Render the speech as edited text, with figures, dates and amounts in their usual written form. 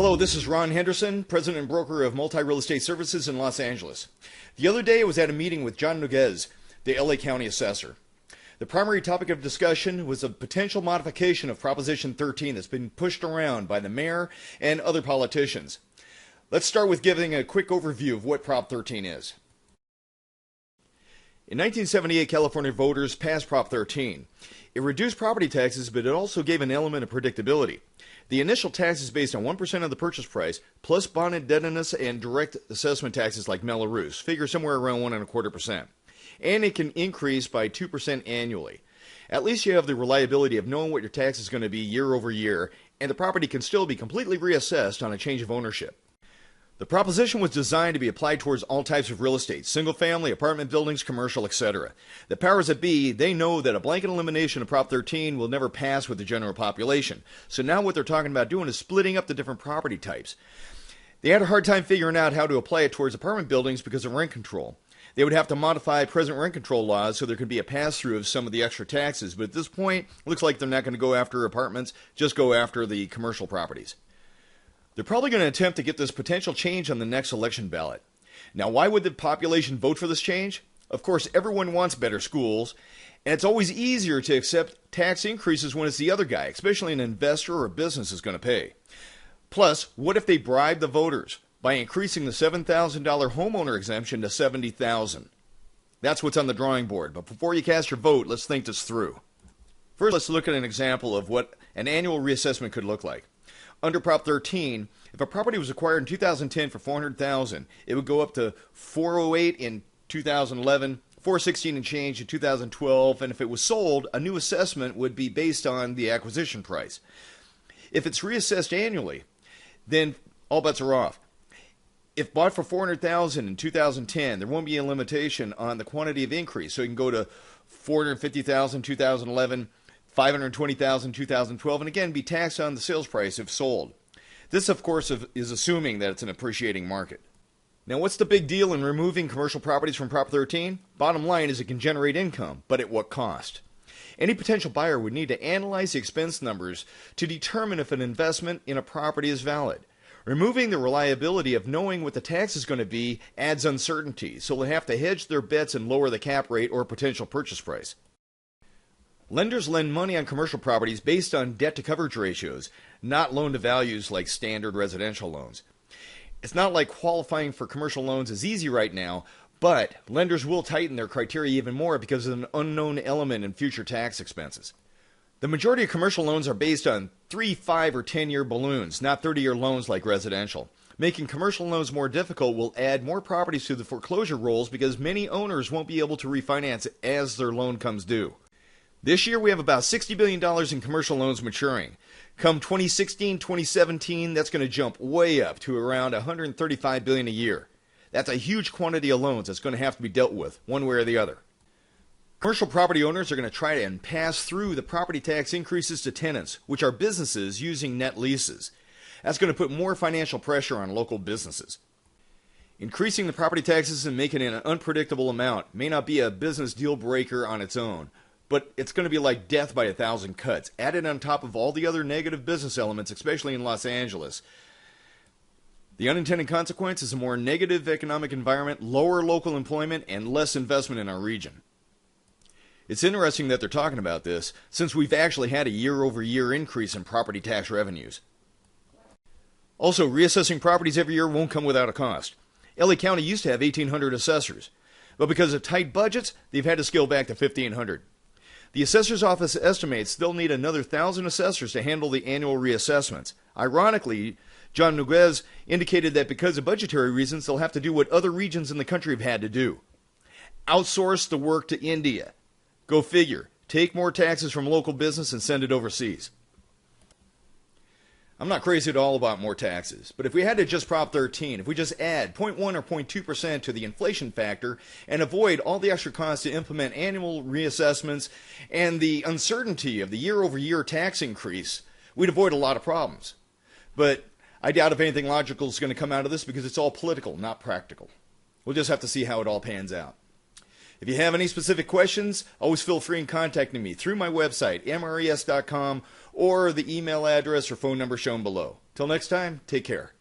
Hello, this is Ron Henderson, President and Broker of Multi-Real Estate Services in Los Angeles. The other day I was at a meeting with John Nuguez, the LA County Assessor. The primary topic of discussion was a potential modification of Proposition 13 that's been pushed around by the mayor and other politicians. Let's start with giving a quick overview of what Prop 13 is. In 1978, California voters passed Prop 13. It reduced property taxes, but it also gave an element of predictability. The initial tax is based on 1% of the purchase price, plus bond indebtedness and direct assessment taxes like Melrose, figure somewhere around 1.25%. And it can increase by 2% annually. At least you have the reliability of knowing what your tax is going to be year over year, and the property can still be completely reassessed on a change of ownership. The proposition was designed to be applied towards all types of real estate, single-family, apartment buildings, commercial, etc. The powers that be, they know that a blanket elimination of Prop 13 will never pass with the general population. So now what they're talking about doing is splitting up the different property types. They had a hard time figuring out how to apply it towards apartment buildings because of rent control. They would have to modify present rent control laws so there could be a pass-through of some of the extra taxes. But at this point, it looks like they're not going to go after apartments, just go after the commercial properties. They're probably going to attempt to get this potential change on the next election ballot. Now, why would the population vote for this change? Of course, everyone wants better schools, and it's always easier to accept tax increases when it's the other guy, especially an investor or a business is going to pay. Plus, what if they bribe the voters by increasing the $7,000 homeowner exemption to $70,000? That's what's on the drawing board, but before you cast your vote, let's think this through. First, let's look at an example of what an annual reassessment could look like. Under Prop 13, if a property was acquired in 2010 for $400,000, it would go up to $408 in 2011, $416 and change in 2012, and if it was sold, a new assessment would be based on the acquisition price. If it's reassessed annually, then all bets are off. If bought for $400,000 in 2010, there won't be a limitation on the quantity of increase, so you can go to $450,000 in 2011, $520,000 in 2012, and again be taxed on the sales price if sold. This, of course, is assuming that it's an appreciating market. Now, what's the big deal in removing commercial properties from Prop 13? Bottom line is it can generate income, but at what cost? Any potential buyer would need to analyze the expense numbers to determine if an investment in a property is valid. Removing the reliability of knowing what the tax is going to be adds uncertainty, so they'll have to hedge their bets and lower the cap rate or potential purchase price. Lenders lend money on commercial properties based on debt-to-coverage ratios, not loan-to-values like standard residential loans. It's not like qualifying for commercial loans is easy right now, but lenders will tighten their criteria even more because of an unknown element in future tax expenses. The majority of commercial loans are based on 3, 5, or 10-year balloons, not 30-year loans like residential. Making commercial loans more difficult will add more properties to the foreclosure rolls because many owners won't be able to refinance as their loan comes due. This year we have about $60 billion in commercial loans maturing. Come 2016, 2017, that's going to jump way up to around $135 billion a year. That's a huge quantity of loans that's going to have to be dealt with, one way or the other. Commercial property owners are going to try and pass through the property tax increases to tenants, which are businesses using net leases. That's going to put more financial pressure on local businesses. Increasing the property taxes and making it an unpredictable amount may not be a business deal breaker on its own, but it's going to be like death by 1,000 cuts, added on top of all the other negative business elements, especially in Los Angeles. The unintended consequence is a more negative economic environment, lower local employment, and less investment in our region. It's interesting that they're talking about this, since we've actually had a year-over-year increase in property tax revenues. Also, reassessing properties every year won't come without a cost. LA County used to have 1,800 assessors, but because of tight budgets, they've had to scale back to 1,500. The assessor's office estimates they'll need another 1,000 assessors to handle the annual reassessments. Ironically, John Nuguez indicated that because of budgetary reasons, they'll have to do what other regions in the country have had to do. Outsource the work to India. Go figure. Take more taxes from local business and send it overseas. I'm not crazy at all about more taxes, but if we had to just Prop 13, if we just add 0.1 or 0.2% to the inflation factor and avoid all the extra costs to implement annual reassessments and the uncertainty of the year-over-year tax increase, we'd avoid a lot of problems. But I doubt if anything logical is going to come out of this because it's all political, not practical. We'll just have to see how it all pans out. If you have any specific questions, always feel free in contacting me through my website, mres.com, or the email address or phone number shown below. Till next time, take care.